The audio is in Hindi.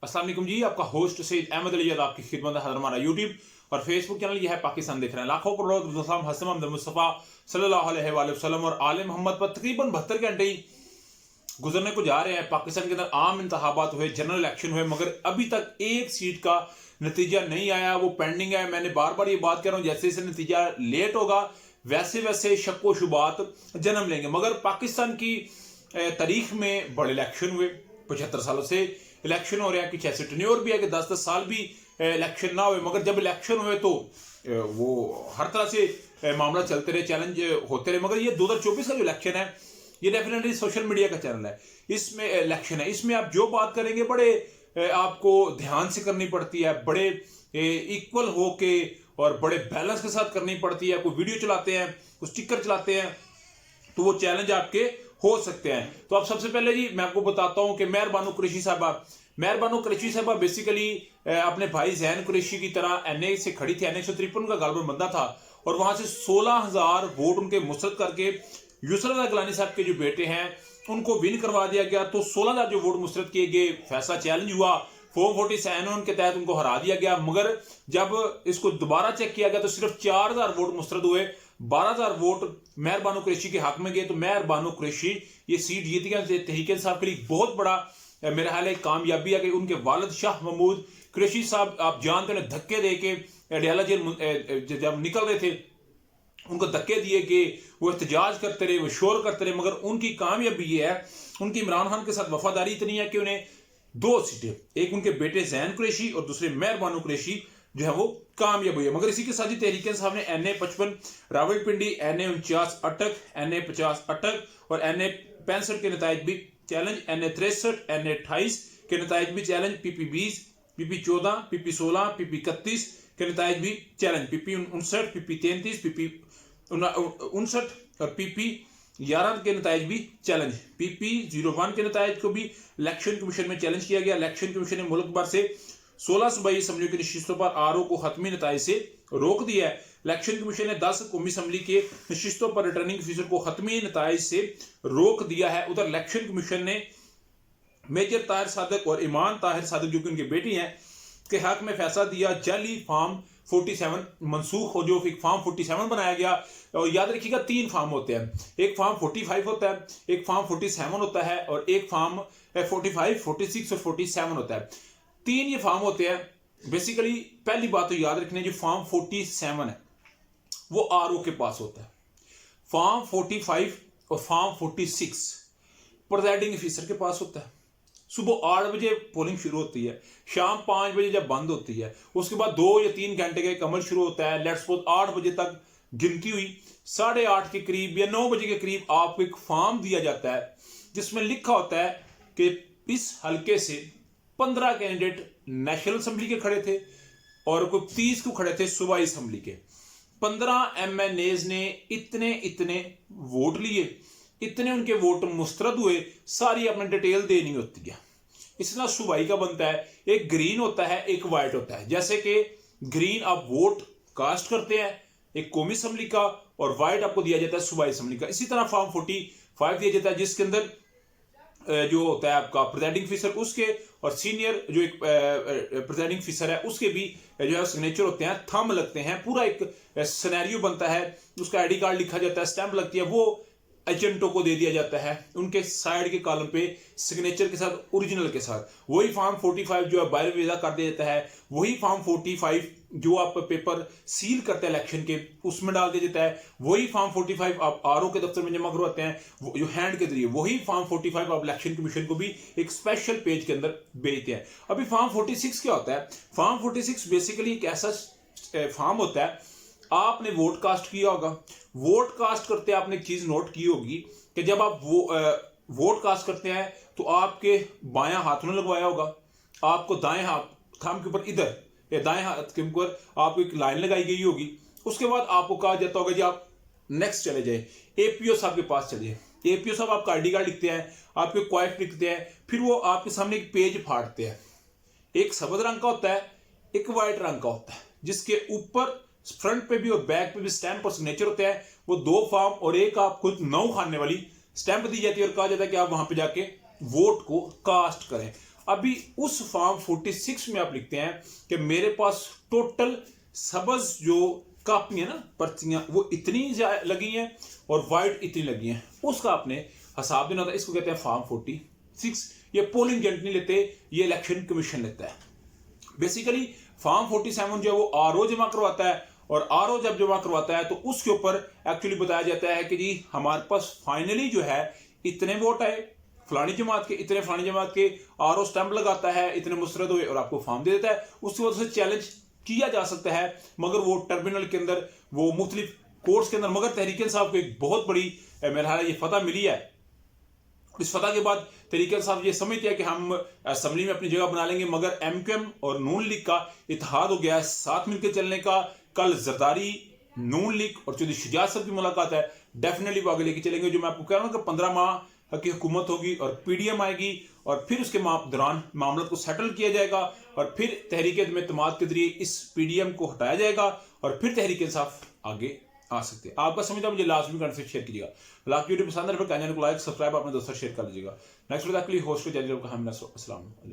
अस्सलाम वालेकुम जी, आपका होस्ट सईद अहमद अली आपकी खिदमत है। हमारा यूट्यूब और फेसबुक चैनल ये है पाकिस्तान देख रहे हैं लाखों करोड़ हसन मोहम्मद मुस्तफ़ा सल्लल्लाहु अलैहि वसल्लम और आले मोहम्मद पर तकरीबन 72 घंटे ही गुजरने को जा रहे हैं। पाकिस्तान के अंदर आम इंतखाबात हुए, जनरल इलेक्शन हुए, मगर अभी तक एक सीट का नतीजा नहीं आया, वो पेंडिंग है। मैंने बार बार ये बात कर रहा हूँ, जैसे जैसे नतीजा लेट होगा वैसे वैसे शक व शुबात जन्म लेंगे। मगर पाकिस्तान की तारीख में बड़े इलेक्शन हुए, 75 सालों से इलेक्शन हो रहे हैं, कुछ ऐसे टेन्योर भी है कि 10-10 साल भी इलेक्शन ना हुए, मगर जब इलेक्शन हुए तो वो हर तरह से मामला चलते रहे, चैलेंज होते रहे। मगर ये 2024 का जो इलेक्शन है ये डेफिनेटली सोशल मीडिया का चैनल है, इसमें इलेक्शन है, इसमें आप जो बात करेंगे बड़े आपको ध्यान से करनी पड़ती है, बड़े इक्वल होके और बड़े बैलेंस के साथ करनी पड़ती है। कोई वीडियो चलाते हैं, कुछ स्टिकर चलाते हैं तो वो चैलेंज आपके हो सकते हैं। तो आप सबसे पहले जी मैं आपको बताता हूं कि मेहर बानो कुरैशी साहबा बेसिकली अपने भाई जैन कुरैशी की तरह एनए से खड़ी थी। एनए 153 का गालबन बंदा था और वहां से 16,000 वोट उनके मुस्तरद करके यूसुफ गिलानी साहब के जो बेटे हैं उनको विन करवा दिया गया। तो 16,000 जो वोट मुस्तरद किए गए, फैसला चैलेंज हुआ, फॉर्म 47 के तहत उनको हरा दिया गया। मगर जब इसको दोबारा चेक किया गया तो सिर्फ 4,000 वोट मुस्तरद हुए, 12,000 वोट मेहर बानो कुरैशी के हक में गए। तो मेहर बानो कुरैशी ये सीट जीत गया। तहरीक इंसाफ के लिए बहुत बड़ा मेरा ख्याल है कामयाबी है कि उनके वालिद शाह महमूद कुरैशी साहब, आप जानते हैं, धक्के दे के अडयाला जेल जब निकल रहे थे उनको धक्के दिए कि वो एहतजाज करते रहे, वो शोर करते रहे, मगर उनकी कामयाबी ये है, उनकी इमरान खान के साथ वफादारी इतनी है कि उन्हें 2 सीटें, एक उनके बेटे जैन कुरैशी और दूसरे मेहर बानो कुरैशी जो है वो कामयाब हुई है। मगर इसी के साथ ही तहरीक इंसाफ ने NA 55 रावलपिंडी, NA 49 अटक, NA 50 अटक और NA 65 के नताइज भी चैलेंज, NA 63, NA 28 के नताइज भी challenge, PP 20, PP 14, PP 16, PP 31 के नताइज भी चैलेंज, PP 59, PP 33, PP 59 और PP 11 के नताइज भी चैलेंज। PP 01 के नताइज को भी इलेक्शन कमीशन में चैलेंज किया गया। इलेक्शन कमीशन ने मुल्क भर से 16 सूबाई असम्बलियों की नशिस्तों पर RO को हतमी नताइज से रोक दिया है। इलेक्शन कमीशन ने 10 कौमी असम्बली के नशिस्तों पर रिटर्निंग ऑफिसर को हतमी नताइज से रोक दिया है। उधर इलेक्शन कमीशन ने मेजर ताहिर सादक और ईमान ताहिर सादक जो कि उनकी बेटी हैं के हक में फैसला दिया, जाली फॉर्म 47 मनसूख हो, जो एक फॉर्म 47 बनाया गया। और याद रखिएगा 3 फॉर्म होते हैं, एक फॉर्म 45 होता है, एक फॉर्म 47 होता है और एक फॉर्म 45, 46 और 47 होता है। 3 ये फॉर्म होते हैं। बेसिकली पहली बात तो याद रखने, जो फॉर्म 47 है वो RO के पास होता है, फॉर्म 45 और फॉर्म 46 प्रिजाइडिंग ऑफिसर के पास होता है। सुबह 8 बजे पोलिंग शुरू होती है, शाम 5 बजे जब बंद होती है, उसके बाद 2 या 3 घंटे का अमल शुरू होता है। लेट्स सपोज 8 बजे तक गिनती हुई, 8:30 के करीब या 9 बजे के करीब आपको एक फॉर्म दिया जाता है जिसमें लिखा होता है कि इस हल्के से 15 कैंडिडेट नेशनल असेंबली के खड़े थे और कोई 30 को खड़े थे सूबाई असेंबली के। 15 MNAs ने इतने इतने वोट लिए, इतने उनके वोट मुस्तरद हुए, सारी अपनी डिटेल देनी होती है। इस तरह सूबाई का बनता है, एक ग्रीन होता है, एक वाइट होता है। जैसे कि ग्रीन आप वोट कास्ट करते हैं एक कौमी असेंबली का और वाइट आपको दिया जाता है सूबाई असेंबली का। इसी तरह फॉर्म 45 दिया जाता है जिसके अंदर जो होता है आपका प्रिजाइडिंग ऑफिसर उसके और सीनियर जो एक प्रिजाइडिंग ऑफिसर है उसके भी जो है सिग्नेचर होते हैं, थंब लगते हैं, पूरा एक सिनेरियो बनता है, उसका ID कार्ड लिखा जाता है, स्टैंप लगती है, वो एजेंटों को दे दिया जाता है उनके साइड के कॉलम पे सिग्नेचर के साथ, ओरिजिनल के साथ। वही फॉर्म 45 जो है बाय वीजा कर दिया जाता है, वही फॉर्म 45 जो आप पेपर सील करते हैं इलेक्शन के उसमें डाल दिया जाता है, वही फॉर्म 45 आप RO के दफ्तर में जमा करवाते हैं जो हैंड के जरिए, वही फॉर्म 45 आप इलेक्शन कमीशन को भी एक स्पेशल पेज के अंदर भेजते हैं। अभी फॉर्म 46 क्या होता है? फॉर्म 46 बेसिकली एक ऐसा फॉर्म होता है, आपने वोट कास्ट किया होगा, वोट कास्ट करते आपने एक चीज नोट की होगी कि जब आप वोट कास्ट करते हैं तो आपके बायां हाथ में लगवाया होगा, आपको दाएं हाथ थंब के ऊपर इधर या दाएं हाथ के ऊपर आपको एक लाइन लगाई गई होगी। उसके बाद आपको कहा जाता होगा जी आप नेक्स्ट चले जाए, APO साहब के पास चलिए। APO साहब आपका ID कार्ड लिखते हैं, आपके क्वाइट लिखते हैं, फिर वो आपके सामने एक पेज फाड़ते हैं, एक सफेद रंग का होता है, एक वाइट रंग का होता है, जिसके ऊपर फ्रंट पे भी और बैक पे भी स्टैंप और सिग्नेचर होते हैं। वो 2 फॉर्म और एक आपको 9 खाने वाली स्टैंप दी जाती है और कहा जाता है कि आप वहां पे जाके वोट को कास्ट करें। अभी उस फॉर्म 46 में आप लिखते हैं कि मेरे पास टोटल सब्ज जो कापियां ना पर्चियां वो इतनी लगी हैं और वाइट इतनी लगी हैं, उसका आपने हिसाब देना था। इसको कहते हैं फॉर्म 46। ये पोलिंग एजेंट नहीं लेते, ये इलेक्शन कमीशन लेता है। बेसिकली फॉर्म 47 जो है वो आरओ जमा करवाता है, और आरओ जब जमा करवाता है तो उसके ऊपर एक्चुअली बताया जाता है कि जी हमारे पास फाइनली जो है इतने वोट आए फलानी जमात के, इतने फलानी जमात के, आरओ स्टैंप लगाता है, इतने मुस्तरद हुए और आपको फॉर्म दे देता है। उसके बाद उसे चैलेंज किया जा सकता है, मगर वो टर्मिनल के अंदर, वो मुख्तलिफ कोर्ट्स के अंदर। मगर तहरीक इंसाफ को एक बहुत बड़ी मेरा ख्याल है ये फतह मिली है। इस फतह के बाद तहरीक इंसाफ ये समझते हैं कि हम असम्बली में अपनी जगह बना लेंगे, मगर एमक्यूएम और नून लीग का इत्तेहाद हो गया है साथ मिलकर चलने का। कल जरदारी, नून लीग और चौधरी शुजात साहब की मुलाकात है, डेफिनेटली वो आगे लेके चलेंगे। जो मैं आपको कह रहा हूँ कि 15 माह की हुकूमत होगी और पीडीएम आएगी, और फिर उसके दौरान मामलों को सेटल किया जाएगा, और फिर तहरीक इत्तेमाद के जरिए इस पीडीएम को हटाया जाएगा, और फिर तहरीक इंसाफ आगे आ सकते हैं। आपका समझता मुझे लाजमी कमेंट से शेयर कीजिएगा। आपकी वीडियो पसंद है तो चैनल को लाइक सब्सक्राइब अपने दोस्तों शेयर कर लीजिएगा। नेक्स्ट वीडियो के लिए होस्ट को जारी रखा। अस्सलाम वालेकुम।